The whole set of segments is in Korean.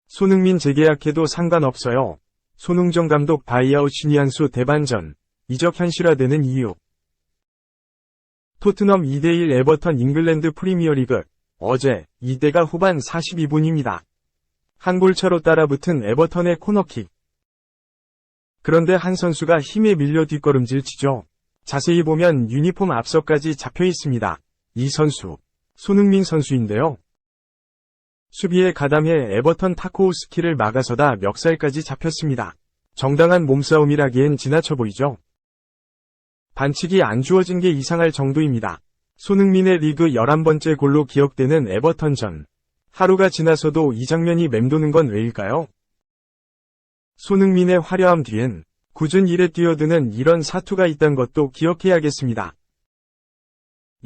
손흥민 재계약해도 상관없어요. 손흥정 감독 바이아웃 신이한수 대반전, 이적 현실화되는 이유. 토트넘 2대1 에버턴 잉글랜드 프리미어리그, 어제 이때가 후반 42분입니다. 한 골차로 따라붙은 에버턴의 코너킥. 그런데 한 선수가 힘에 밀려 뒷걸음질 치죠. 자세히 보면 유니폼 앞서까지 잡혀 있습니다. 이 선수, 손흥민 선수인데요. 수비에 가담해 에버턴 타코우스키를 막아서다 멱살까지 잡혔습니다. 정당한 몸싸움이라기엔 지나쳐 보이죠. 반칙이 안 주어진 게 이상할 정도입니다. 손흥민의 리그 11번째 골로 기억되는 에버턴전. 하루가 지나서도 이 장면이 맴도는 건 왜일까요? 손흥민의 화려함 뒤엔 굳은 일에 뛰어드는 이런 사투가 있다는 것도 기억해야겠습니다.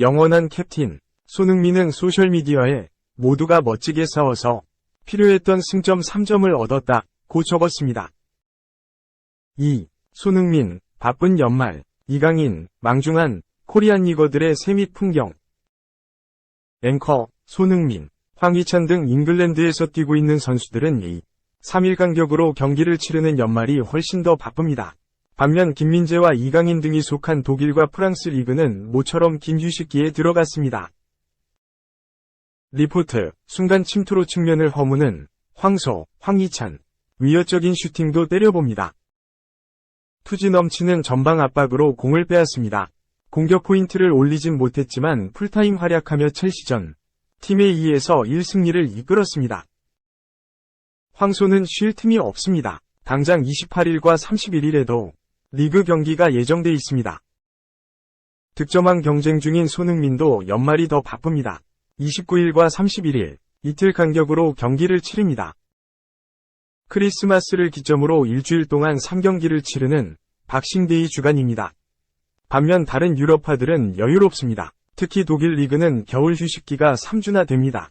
영원한 캡틴, 손흥민은 소셜미디어에 모두가 멋지게 싸워서 필요했던 승점 3점을 얻었다고 적었습니다. 2. 손흥민, 바쁜 연말, 이강인, 망중한, 코리안 리거들의 세밋 풍경. 앵커, 손흥민, 황희찬 등 잉글랜드에서 뛰고 있는 선수들은 2, 3일 간격으로 경기를 치르는 연말이 훨씬 더 바쁩니다. 반면 김민재와 이강인 등이 속한 독일과 프랑스 리그는 모처럼 긴 휴식기에 들어갔습니다. 리포트, 순간 침투로 측면을 허무는 황소, 황희찬, 위협적인 슈팅도 때려봅니다. 투지 넘치는 전방 압박으로 공을 빼앗습니다. 공격 포인트를 올리진 못했지만 풀타임 활약하며 첼시전, 팀의 2에서 1승리를 이끌었습니다. 황소는 쉴 틈이 없습니다. 당장 28일과 31일에도 리그 경기가 예정돼 있습니다. 득점왕 경쟁 중인 손흥민도 연말이 더 바쁩니다. 29일과 31일, 이틀 간격으로 경기를 치릅니다. 크리스마스를 기점으로 일주일 동안 3경기를 치르는 박싱데이 주간입니다. 반면 다른 유럽파들은 여유롭습니다. 특히 독일 리그는 겨울 휴식기가 3주나 됩니다.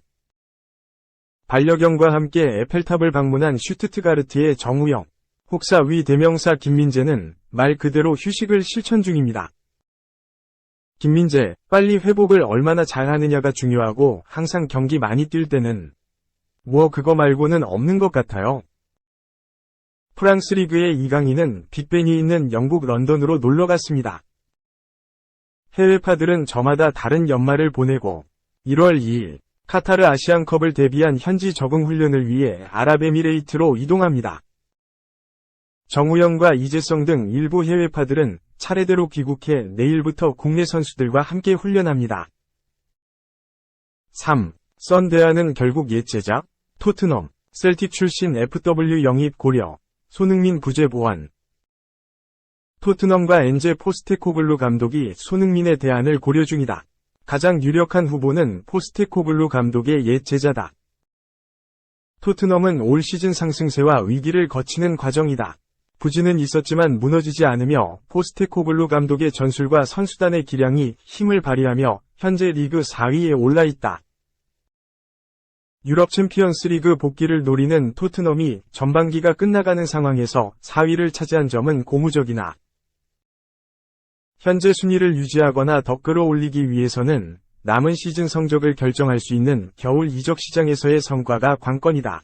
반려견과 함께 에펠탑을 방문한 슈투트가르트의 정우영, 혹사 위 대명사 김민재는 말 그대로 휴식을 실천 중입니다. 김민재, 빨리 회복을 얼마나 잘하느냐가 중요하고 항상 경기 많이 뛸 때는 그거 말고는 없는 것 같아요. 프랑스 리그의 이강인은 빅벤이 있는 영국 런던으로 놀러갔습니다. 해외파들은 저마다 다른 연말을 보내고 1월 2일 카타르 아시안컵을 대비한 현지 적응 훈련을 위해 아랍에미레이트로 이동합니다. 정우영과 이재성 등 일부 해외파들은 차례대로 귀국해 내일부터 국내 선수들과 함께 훈련합니다. 3. 썬데아는 결국 옛 제자? 토트넘, 셀틱 출신 FW 영입 고려, 손흥민 부재 보완. 토트넘과 엔제 포스테코글루 감독이 손흥민의 대안을 고려 중이다. 가장 유력한 후보는 포스테코글루 감독의 옛 제자다. 토트넘은 올 시즌 상승세와 위기를 거치는 과정이다. 부진은 있었지만 무너지지 않으며 포스테코글루 감독의 전술과 선수단의 기량이 힘을 발휘하며 현재 리그 4위에 올라있다. 유럽 챔피언스 리그 복귀를 노리는 토트넘이 전반기가 끝나가는 상황에서 4위를 차지한 점은 고무적이나 현재 순위를 유지하거나 더 끌어올리기 위해서는 남은 시즌 성적을 결정할 수 있는 겨울 이적 시장에서의 성과가 관건이다.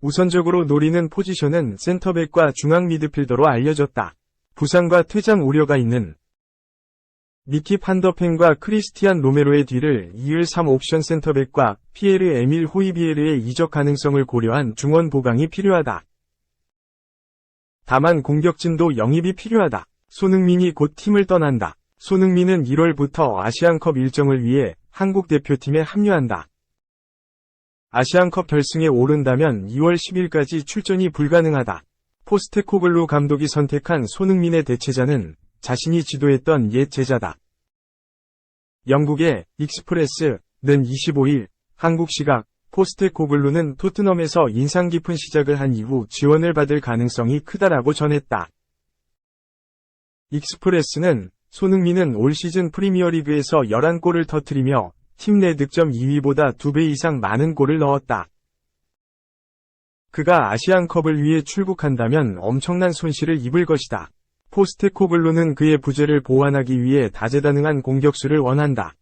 우선적으로 노리는 포지션은 센터백과 중앙 미드필더로 알려졌다. 부상과 퇴장 우려가 있는 니키 판더펜과 크리스티안 로메로의 뒤를 이을 3 옵션 센터백과 피에르 에밀 호이비에르의 이적 가능성을 고려한 중원 보강이 필요하다. 다만 공격진도 영입이 필요하다. 손흥민이 곧 팀을 떠난다. 손흥민은 1월부터 아시안컵 일정을 위해 한국 대표팀에 합류한다. 아시안컵 결승에 오른다면 2월 10일까지 출전이 불가능하다. 포스테코글루 감독이 선택한 손흥민의 대체자는 자신이 지도했던 옛 제자다. 영국의 익스프레스는 25일 한국 시각 포스테코글루는 토트넘에서 인상 깊은 시작을 한 이후 지원을 받을 가능성이 크다라고 전했다. 익스프레스는 손흥민은 올 시즌 프리미어리그에서 11골을 터뜨리며 팀 내 득점 2위보다 2배 이상 많은 골을 넣었다. 그가 아시안컵을 위해 출국한다면 엄청난 손실을 입을 것이다. 포스테코글루는 그의 부재를 보완하기 위해 다재다능한 공격수를 원한다.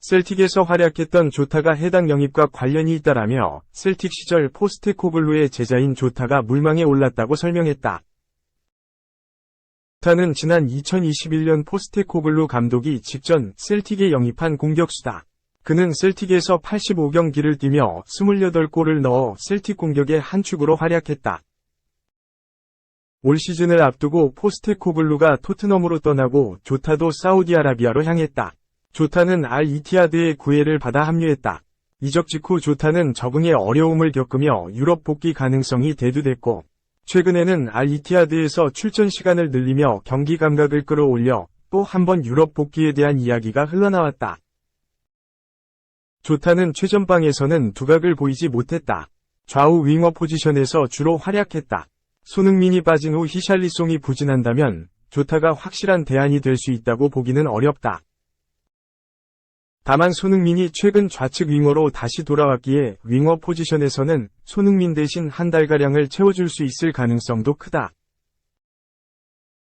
셀틱에서 활약했던 조타가 해당 영입과 관련이 있다라며 셀틱 시절 포스테코글루의 제자인 조타가 물망에 올랐다고 설명했다. 조타는 지난 2021년 포스테코글루 감독이 직전 셀틱에 영입한 공격수다. 그는 셀틱에서 85경기를 뛰며 28골을 넣어 셀틱 공격의 한 축으로 활약했다. 올 시즌을 앞두고 포스테코글루가 토트넘으로 떠나고 조타도 사우디아라비아로 향했다. 조타는 알 이티하드의 구애를 받아 합류했다. 이적 직후 조타는 적응에 어려움을 겪으며 유럽 복귀 가능성이 대두됐고, 최근에는 알 이티하드에서 출전 시간을 늘리며 경기 감각을 끌어올려 또 한 번 유럽 복귀에 대한 이야기가 흘러나왔다. 조타는 최전방에서는 두각을 보이지 못했다. 좌우 윙어 포지션에서 주로 활약했다. 손흥민이 빠진 후 히샬리송이 부진한다면 조타가 확실한 대안이 될 수 있다고 보기는 어렵다. 다만 손흥민이 최근 좌측 윙어로 다시 돌아왔기에 윙어 포지션에서는 손흥민 대신 한 달가량을 채워줄 수 있을 가능성도 크다.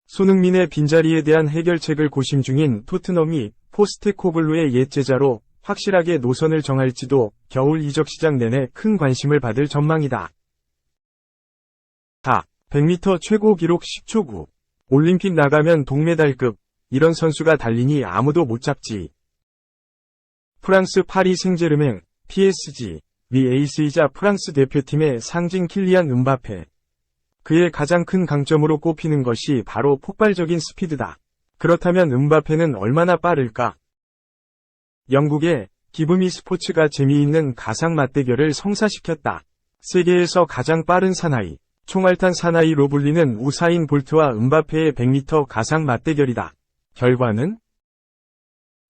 손흥민의 빈자리에 대한 해결책을 고심 중인 토트넘이 포스테코글루의 옛 제자로 확실하게 노선을 정할지도 겨울 이적 시장 내내 큰 관심을 받을 전망이다. 4. 100m 최고 기록 10초 9. 올림픽 나가면 동메달급. 이런 선수가 달리니 아무도 못 잡지. 프랑스 파리 생제르맹, PSG, 미 에이스이자 프랑스 대표팀의 상징 킬리안 음바페. 그의 가장 큰 강점으로 꼽히는 것이 바로 폭발적인 스피드다. 그렇다면 음바페는 얼마나 빠를까? 영국의 기브미 스포츠가 재미있는 가상 맞대결을 성사시켰다. 세계에서 가장 빠른 사나이, 총알탄 사나이로 불리는 우사인 볼트와 음바페의 100m 가상 맞대결이다. 결과는?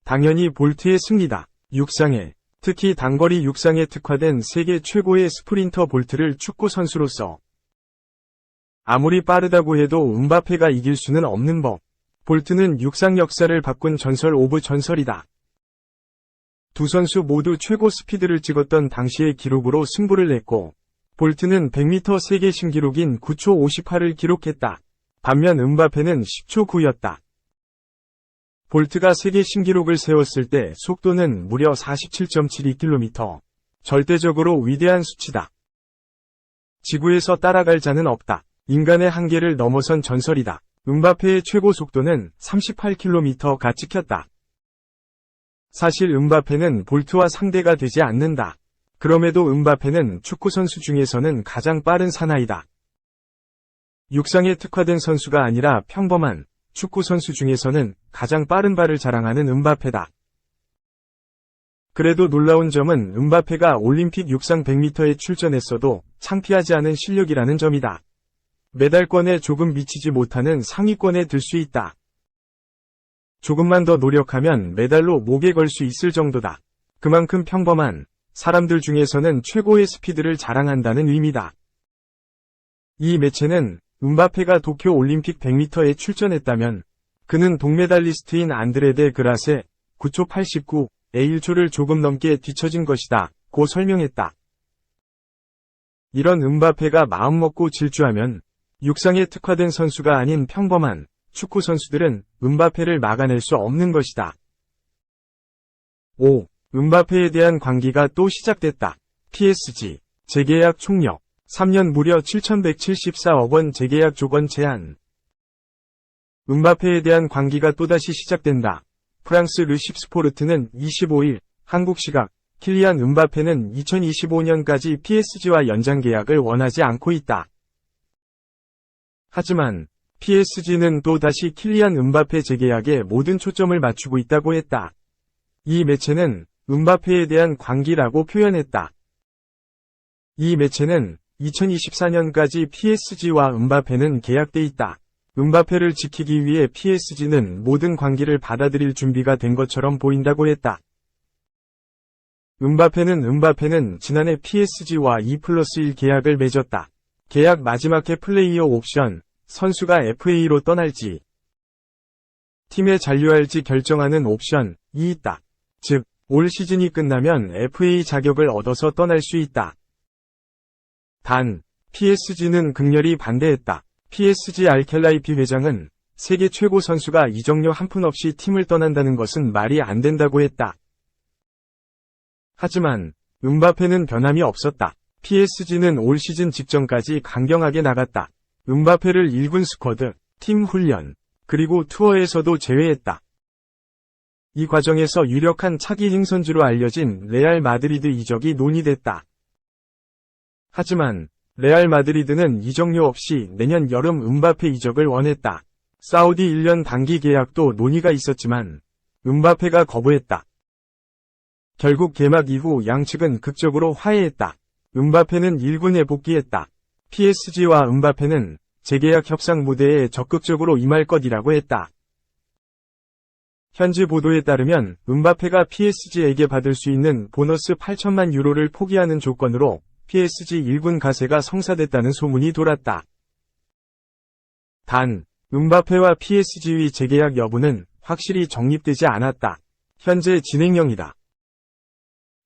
당연히 볼트의 승리다. 육상에, 특히 단거리 육상에 특화된 세계 최고의 스프린터 볼트를 축구 선수로서 아무리 빠르다고 해도 음바페가 이길 수는 없는 법. 볼트는 육상 역사를 바꾼 전설 오브 전설이다. 두 선수 모두 최고 스피드를 찍었던 당시의 기록으로 승부를 냈고, 볼트는 100m 세계 신기록인 9초 58을 기록했다. 반면 음바페는 10초 9였다. 볼트가 세계 신기록을 세웠을 때 속도는 무려 47.72km. 절대적으로 위대한 수치다. 지구에서 따라갈 자는 없다. 인간의 한계를 넘어선 전설이다. 음바페의 최고 속도는 38km가 찍혔다. 사실 음바페는 볼트와 상대가 되지 않는다. 그럼에도 음바페는 축구선수 중에서는 가장 빠른 사나이다. 육상에 특화된 선수가 아니라 평범한 축구선수 중에서는 가장 빠른 발을 자랑하는 음바페다. 그래도 놀라운 점은 음바페가 올림픽 육상 100m에 출전했어도 창피하지 않은 실력이라는 점이다. 메달권에 조금 미치지 못하는 상위권에 들 수 있다. 조금만 더 노력하면 메달로 목에 걸 수 있을 정도다. 그만큼 평범한 사람들 중에서는 최고의 스피드를 자랑한다는 의미다. 이 매체는 음바페가 도쿄 올림픽 100m에 출전했다면 그는 동메달리스트인 안드레데 그라세 9초 89에 1초를 조금 넘게 뒤처진 것이다 고 설명했다. 이런 음바페가 마음먹고 질주하면 육상에 특화된 선수가 아닌 평범한 축구 선수들은 음바페를 막아낼 수 없는 것이다. 5. 음바페에 대한 광기가 또 시작됐다. PSG 재계약 총력 3년 무려 7,174억 원 재계약 조건 제한. 음바페에 대한 광기가 또다시 시작된다. 프랑스 르십스포르트는 25일 한국 시각 킬리안 음바페는 2025년까지 PSG와 연장 계약을 원하지 않고 있다. 하지만 PSG는 또다시 킬리안 음바페 재계약에 모든 초점을 맞추고 있다고 했다. 이 매체는 음바페에 대한 광기라고 표현했다. 이 매체는 2024년까지 PSG와 음바페는 계약돼 있다. 음바페를 지키기 위해 PSG는 모든 광기를 받아들일 준비가 된 것처럼 보인다고 했다. 음바페는 지난해 PSG와 2+1 계약을 맺었다. 계약 마지막 해 플레이어 옵션, 선수가 FA로 떠날지, 팀에 잔류할지 결정하는 옵션이 있다. 즉, 올 시즌이 끝나면 FA 자격을 얻어서 떠날 수 있다. 단, PSG는 극렬히 반대했다. PSG 알켈라이피 회장은 세계 최고 선수가 이적료 한 푼 없이 팀을 떠난다는 것은 말이 안 된다고 했다. 하지만 음바페는 변함이 없었다. PSG는 올 시즌 직전까지 강경하게 나갔다. 음바페를 1군 스쿼드, 팀 훈련, 그리고 투어에서도 제외했다. 이 과정에서 유력한 차기 행선지로 알려진 레알 마드리드 이적이 논의됐다. 하지만 레알 마드리드는 이적료 없이 내년 여름 음바페 이적을 원했다. 사우디 1년 단기 계약도 논의가 있었지만 음바페가 거부했다. 결국 개막 이후 양측은 극적으로 화해했다. 음바페는 1군에 복귀했다. PSG와 음바페는 재계약 협상 무대에 적극적으로 임할 것이라고 했다. 현지 보도에 따르면 음바페가 PSG에게 받을 수 있는 보너스 8천만 유로를 포기하는 조건으로 PSG 1군 가세가 성사됐다는 소문이 돌았다. 단, 음바페와 PSG의 재계약 여부는 확실히 정립되지 않았다. 현재 진행형이다.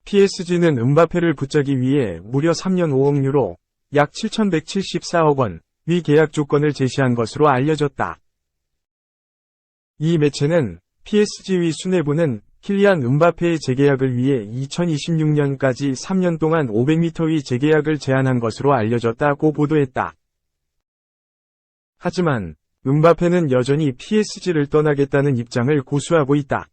PSG는 음바페를 붙잡기 위해 무려 3년 5억 유로, 약 7,174억 원의 계약 조건을 제시한 것으로 알려졌다. 이 매체는 PSG의 수뇌부는 킬리안 음바페의 재계약을 위해 2026년까지 3년 동안 500m의 재계약을 제안한 것으로 알려졌다고 보도했다. 하지만 음바페는 여전히 PSG를 떠나겠다는 입장을 고수하고 있다.